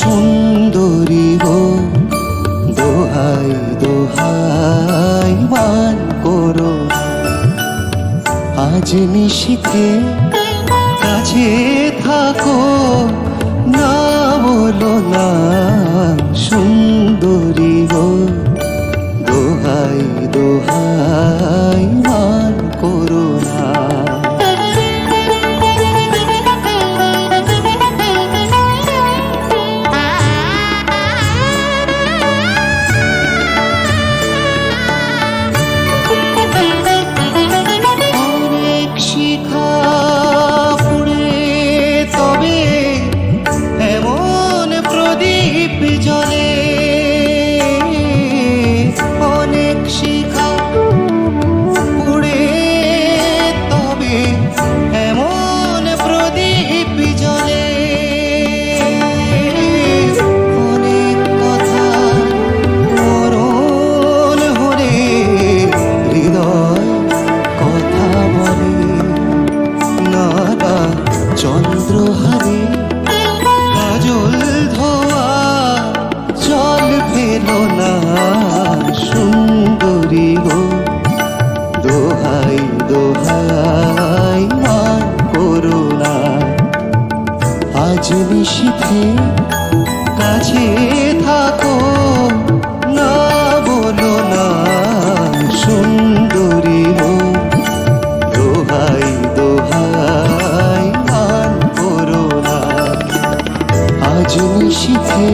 সুন্দরী গো, দোহাই দোহাই মান করো আজ নিশীথে কাছে থাকো, না বলো না সুন্দরী গো, দোহাই দোহাই মান করো না। চন্দ্রহারে কাজল ধোয়া জল ফেলো না সুন্দরী গো, দোহাই দোহাই মান করো না আজ নিশীথে কাছে থাকো, না বলো না সুন্দরী গো, দোহাই দোহাই আজ নিশীথে